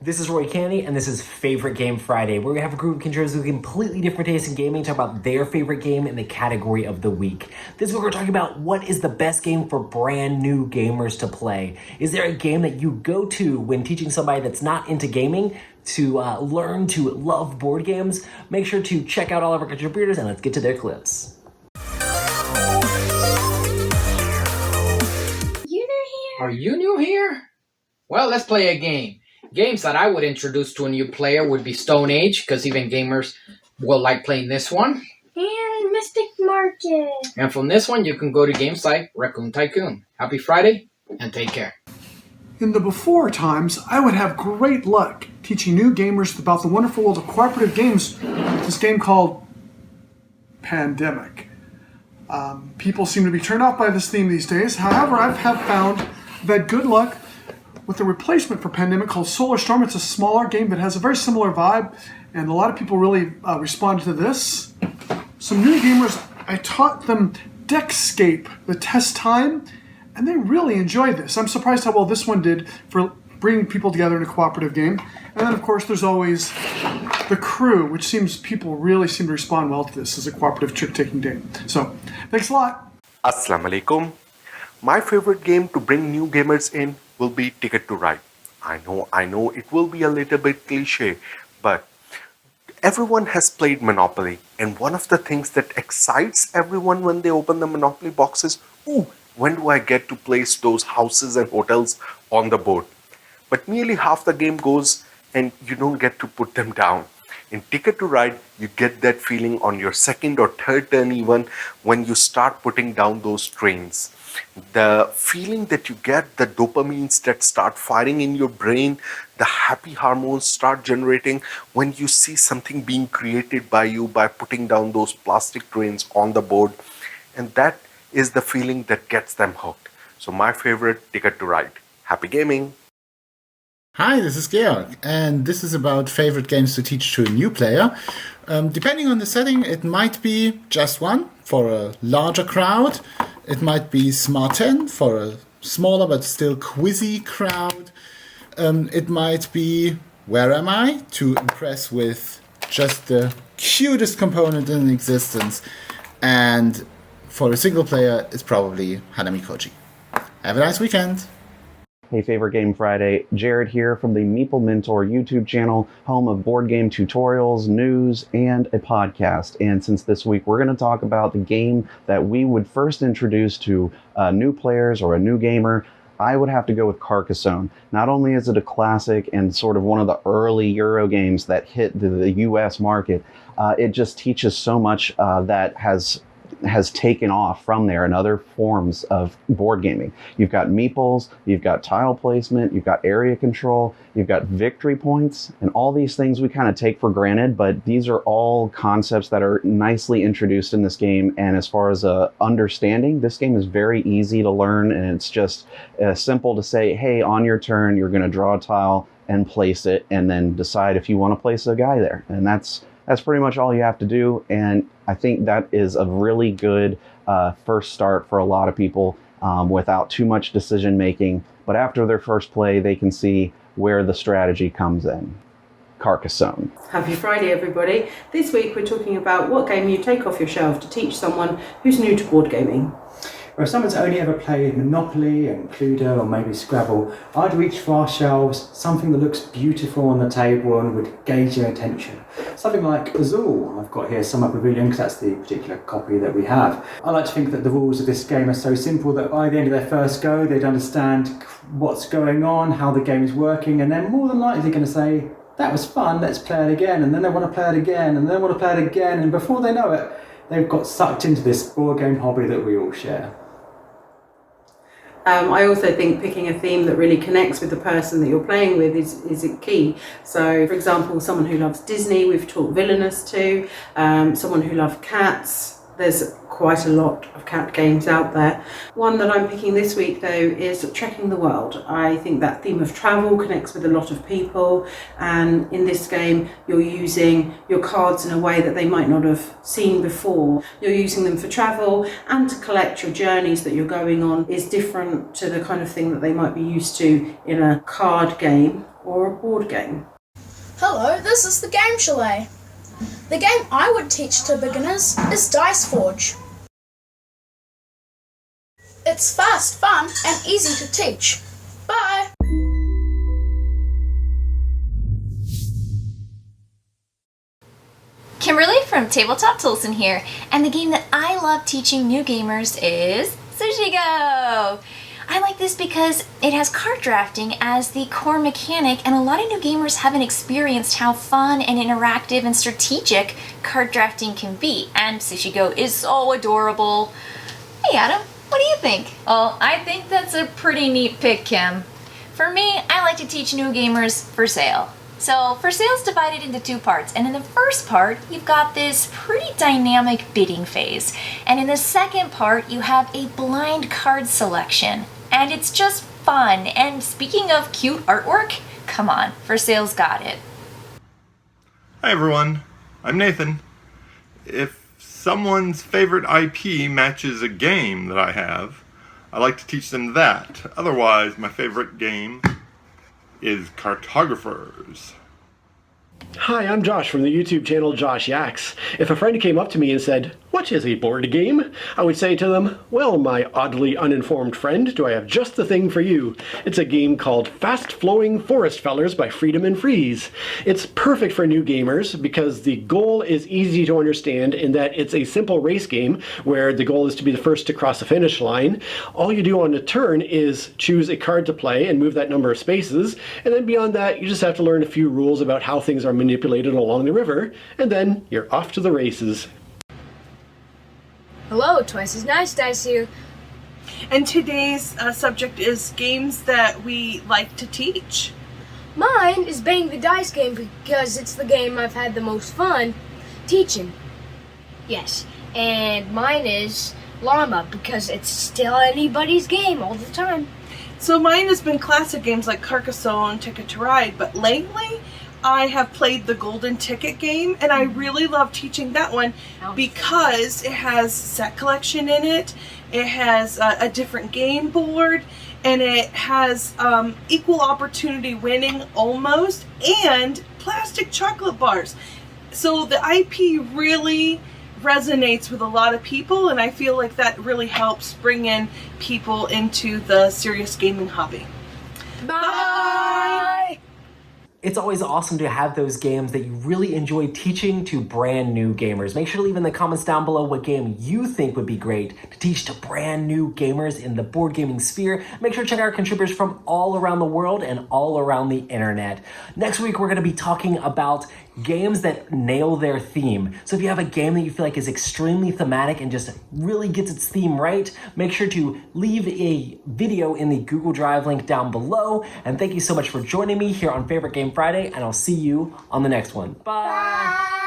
This is Roy Candy, and this is Favorite Game Friday, where we have a group of contributors with completely different tastes in gaming talk about their favorite game in the category of the week. This week we're talking about what is the best game for brand new gamers to play. Is there a game that you go to when teaching somebody that's not into gaming to learn to love board games? Make sure to check out all of our contributors, and let's get to their clips. Are you new here? Well, let's play a game. Games that I would introduce to a new player would be Stone Age, because even gamers will like playing this one. And Mystic Market. And from this one, you can go to games like Raccoon Tycoon. Happy Friday, and take care. In the before times, I would have great luck teaching new gamers about the wonderful world of cooperative games with this game called Pandemic. People seem to be turned off by this theme these days. However, I have found that good luck with a replacement for Pandemic called Solar Storm. It's a smaller game but has a very similar vibe, and a lot of people really responded to this. Some new gamers, I taught them Deckscape, the test time, and they really enjoyed this. I'm surprised how well this one did for bringing people together in a cooperative game. And then, of course, there's always The Crew, which people really seem to respond well to this as a cooperative trick-taking game. So, thanks a lot. Assalamu alaikum. My favorite game to bring new gamers in will be Ticket to Ride. I know it will be a little bit cliche, but everyone has played Monopoly, and one of the things that excites everyone when they open the Monopoly box is, when do I get to place those houses and hotels on the board? But nearly half the game goes and you don't get to put them down. In Ticket to Ride, you get that feeling on your second or third turn even when you start putting down those trains. The feeling that you get, the dopamines that start firing in your brain, the happy hormones start generating when you see something being created by you by putting down those plastic trains on the board. And that is the feeling that gets them hooked. So my favorite, Ticket to Ride. Happy gaming! Hi, this is Georg, and this is about favorite games to teach to a new player. Depending on the setting, it might be just one for a larger crowd. It might be Smart 10 for a smaller but still quizzy crowd. It might be Where Am I? To impress with just the cutest component in existence. And for a single player, it's probably Hanami Koji. Have a nice weekend! Hey, Favorite Game Friday. Jared here from the Meeple Mentor YouTube channel, home of board game tutorials, news, and a podcast. And since this week we're going to talk about the game that we would first introduce to new players or a new gamer, I would have to go with Carcassonne. Not only is it a classic and sort of one of the early Euro games that hit the US market, it just teaches so much that has taken off from there in other forms of board gaming. You've got meeples, you've got tile placement, you've got area control, you've got victory points, and all these things we kind of take for granted, but these are all concepts that are nicely introduced in this game. And as far as understanding, this game is very easy to learn, and it's just simple to say, hey, on your turn, you're going to draw a tile and place it, and then decide if you want to place a guy there. And that's pretty much all you have to do, and I think that is a really good first start for a lot of people without too much decision making. But after their first play, they can see where the strategy comes in. Carcassonne. Happy Friday, everybody. This week we're talking about what game you take off your shelf to teach someone who's new to board gaming. Or if someone's only ever played Monopoly and Cluedo or maybe Scrabble, I'd reach for our shelves something that looks beautiful on the table and would gauge your attention. Something like Azul. I've got here Summer Pavilion because that's the particular copy that we have. I like to think that the rules of this game are so simple that by the end of their first go, they'd understand what's going on, how the game is working, and they're more than likely going to say, that was fun, let's play it again, and then they want to play it again, and then they want to play it again, and before they know it, they've got sucked into this board game hobby that we all share. I also think picking a theme that really connects with the person that you're playing with is key. So, for example, someone who loves Disney, we've taught Villainous to. Someone who loves cats. There's quite a lot of cat games out there. One that I'm picking this week, though, is Trekking the World. I think that theme of travel connects with a lot of people, and in this game, you're using your cards in a way that they might not have seen before. You're using them for travel and to collect your journeys that you're going on is different to the kind of thing that they might be used to in a card game or a board game? Hello, this is the game Chalet. The game I would teach to beginners is Dice Forge. It's fast, fun, and easy to teach. Bye! Kimberly from Tabletop Tolson here, and the game that I love teaching new gamers is Sushigo! I like this because it has card drafting as the core mechanic, and a lot of new gamers haven't experienced how fun and interactive and strategic card drafting can be, and Sushigo is so adorable. Hey Adam, what do you think? Oh, I think that's a pretty neat pick, Kim. For me, I like to teach new gamers for sale. So for sale is divided into two parts, and in the first part you've got this pretty dynamic bidding phase, and in the second part you have a blind card selection, and it's just fun. And speaking of cute artwork, come on, for sale's got it. Hi everyone, I'm Nathan. If someone's favorite IP matches a game that I have, I like to teach them that. Otherwise, my favorite game is Cartographers. Hi, I'm Josh from the YouTube channel Josh Yaks. If a friend came up to me and said, "What is a board game?" I would say to them, "Well, my oddly uninformed friend, do I have just the thing for you. It's a game called Fast Flowing Forest Fellers by Freedom and Freeze. It's perfect for new gamers because the goal is easy to understand in that it's a simple race game where the goal is to be the first to cross the finish line. All you do on a turn is choose a card to play and move that number of spaces, and then beyond that, you just have to learn a few rules about how things are manipulated along the river, and then you're off to the races." Hello, Twice as Nice, Daisu. And today's subject is games that we like to teach. Mine is Bang the Dice game because it's the game I've had the most fun teaching. Yes, and mine is Llama because it's still anybody's game all the time. So mine has been classic games like Carcassonne and Ticket to Ride, but lately I have played the Golden Ticket game, and I really love teaching that one because it has set collection in it, it has a different game board, and it has equal opportunity winning almost, and plastic chocolate bars. So the IP really resonates with a lot of people, and I feel like that really helps bring in people into the serious gaming hobby. Bye! It's always awesome to have those games that you really enjoy teaching to brand new gamers. Make sure to leave in the comments down below what game you think would be great to teach to brand new gamers in the board gaming sphere. Make sure to check out our contributors from all around the world and all around the internet. Next week, we're going to be talking about games that nail their theme. So if you have a game that you feel like is extremely thematic and just really gets its theme right, make sure to leave a video in the Google Drive link down below. And thank you so much for joining me here on Favorite Game Friday, and I'll see you on the next one. Bye!